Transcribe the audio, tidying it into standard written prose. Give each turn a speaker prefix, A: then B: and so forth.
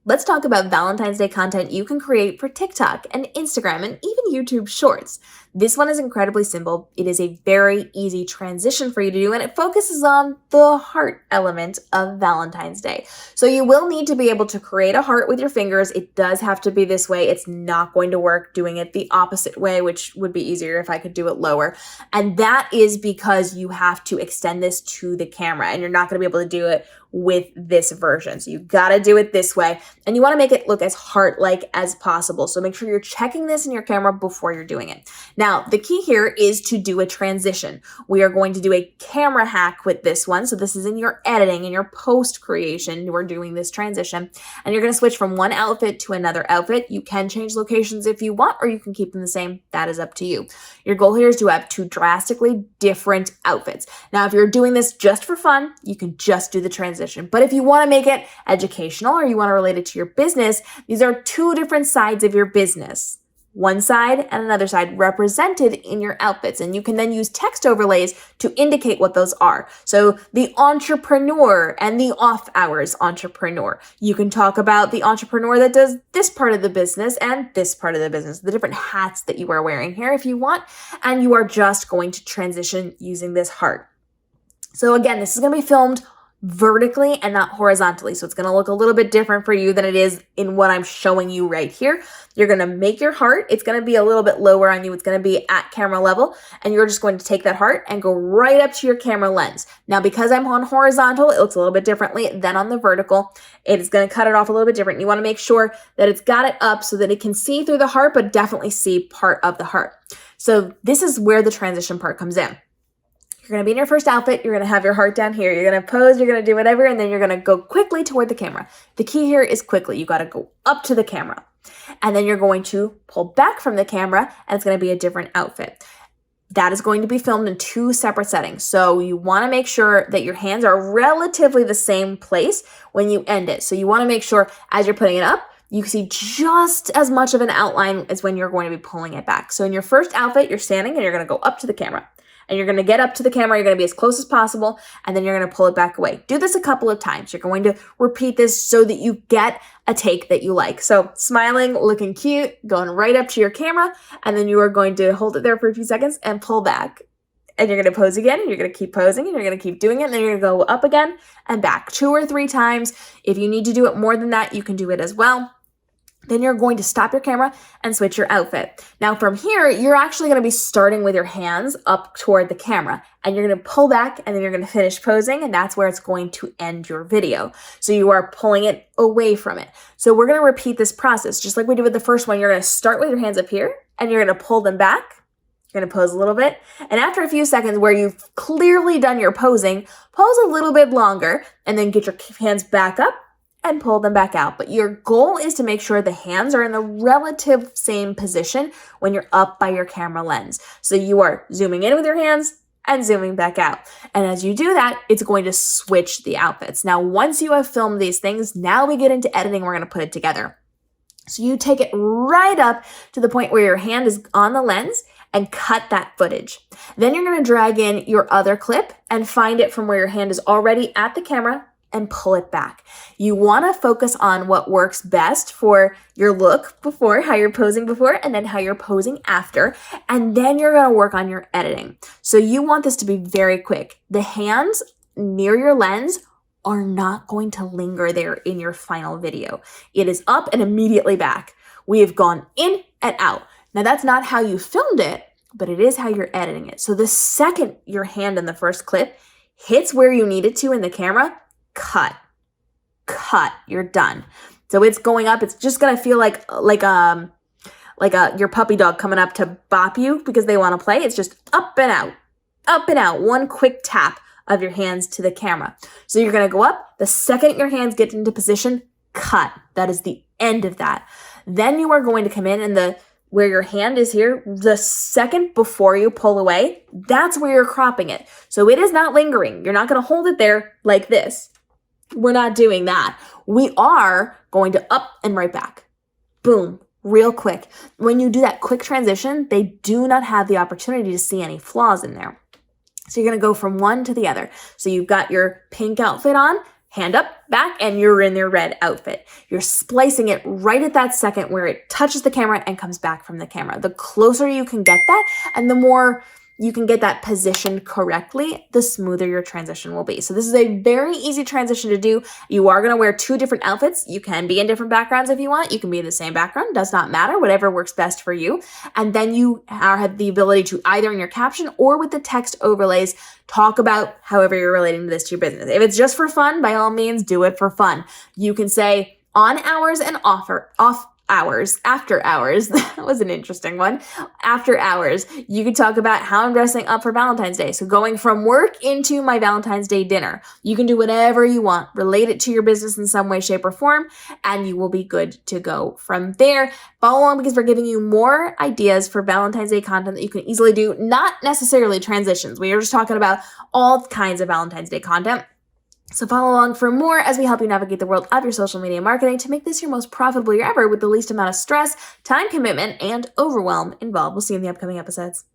A: let's talk about Valentine's Day content you can create for TikTok and Instagram and even YouTube Shorts. This one is incredibly simple. It is a very easy transition for you to do, and it focuses on the heart element of Valentine's Day. So you will need to be able to create a heart with your fingers. It does have to be this way. It's not going to work doing it the opposite way, which would be easier if I could do it lower. And that is because you have to extend this to the camera, and you're not going to be able to do it with this version. So you got to do it this way, and you want to make it look as heart-like as possible. So make sure you're checking this in your camera before you're doing it. Now, the key here is to do a transition. We are going to do a camera hack with this one. So this is in your editing, in your post creation, we're doing this transition, and you're going to switch from one outfit to another outfit. You can change locations if you want, or you can keep them the same. That is up to you. Your goal here is to have two drastically different outfits. Now, if you're doing this just for fun, you can just do the transition. But if you want to make it educational or you want to relate it to your business, these are two different sides of your business. One side and another side represented in your outfits. And you can then use text overlays to indicate what those are. So the entrepreneur and the off hours entrepreneur. You can talk about the entrepreneur that does this part of the business and this part of the business, the different hats that you are wearing here if you want. And you are just going to transition using this heart. So again, this is going to be filmed vertically and not horizontally. So it's going to look a little bit different for you than it is in what I'm showing you right here. You're going to make your heart. It's going to be a little bit lower on you. It's going to be at camera level, and you're just going to take that heart and go right up to your camera lens. Now, because I'm on horizontal, it looks a little bit differently than on the vertical. It is going to cut it off a little bit different. You want to make sure that it's got it up so that it can see through the heart, but definitely see part of the heart. So this is where the transition part comes in. You're going to be in your first outfit. You're going to have your heart down here. You're going to pose. You're going to do whatever. And then you're going to go quickly toward the camera. The key here is quickly. You got to go up to the camera. And then you're going to pull back from the camera, and it's going to be a different outfit. That is going to be filmed in two separate settings. So you want to make sure that your hands are relatively the same place when you end it. So you want to make sure as you're putting it up, you see just as much of an outline as when you're going to be pulling it back. So in your first outfit, you're standing and you're going to go up to the camera. And you're going to get up to the camera, you're going to be as close as possible, and then you're going to pull it back away. Do this a couple of times. You're going to repeat this so that you get a take that you like. So smiling, looking cute, going right up to your camera, and then you are going to hold it there for a few seconds and pull back. And you're going to pose again, and you're going to keep posing, and you're going to keep doing it, and then you're going to go up again and back 2 or 3 times. If you need to do it more than that, you can do it as well. Then you're going to stop your camera and switch your outfit. Now from here, you're actually going to be starting with your hands up toward the camera, and you're going to pull back, and then you're going to finish posing, and that's where it's going to end your video. So you are pulling it away from it. So we're going to repeat this process just like we did with the first one. You're going to start with your hands up here, and you're going to pull them back. You're going to pose a little bit, and after a few seconds where you've clearly done your posing, pose a little bit longer, and then get your hands back up and pull them back out. But your goal is to make sure the hands are in the relative same position when you're up by your camera lens. So you are zooming in with your hands and zooming back out. And as you do that, it's going to switch the outfits. Now, once you have filmed these things, now we get into editing. We're going to put it together. So you take it right up to the point where your hand is on the lens and cut that footage. Then you're going to drag in your other clip and find it from where your hand is already at the camera and pull it back. You want to focus on what works best for your look before, how you're posing before, and then how you're posing after. And then you're going to work on your editing. So you want this to be very quick. The hands near your lens are not going to linger there in your final video. It is up and immediately back. We have gone in and out. Now that's not how you filmed it, but it is how you're editing it. So the second your hand in the first clip hits where you need it to in the camera, cut, you're done. So it's going up. It's just going to feel like your puppy dog coming up to bop you because they want to play. It's just up and out. One quick tap of your hands to the camera. So you're going to go up. The second your hands get into position, cut. That is the end of that. Then you are going to come in and where your hand is here, the second before you pull away, that's where you're cropping it. So it is not lingering. You're not going to hold it there like this. We're not doing that. We are going to up and right back. Boom, real quick. When you do that quick transition, they do not have the opportunity to see any flaws in there. So you're going to go from one to the other. So you've got your pink outfit on, hand up, back, and you're in your red outfit. You're splicing it right at that second where it touches the camera and comes back from the camera. The closer you can get that, and the more you can get that positioned correctly, the smoother your transition will be. So this is a very easy transition to do. You are going to wear 2 different outfits. You can be in different backgrounds if you want. You can be in the same background. Does not matter. Whatever works best for you. And then you have the ability to either in your caption or with the text overlays talk about however you're relating to this to your business. If it's just for fun, by all means, do it for fun. You can say on hours and off hours, after hours. That was an interesting one. After hours, you could talk about how I'm dressing up for Valentine's Day. So going from work into my Valentine's Day dinner. You can do whatever you want, relate it to your business in some way, shape, or form, and you will be good to go from there. Follow along because we're giving you more ideas for Valentine's Day content that you can easily do, not necessarily transitions. We are just talking about all kinds of Valentine's Day content. So follow along for more as we help you navigate the world of your social media marketing to make this your most profitable year ever with the least amount of stress, time commitment, and overwhelm involved. We'll see you in the upcoming episodes.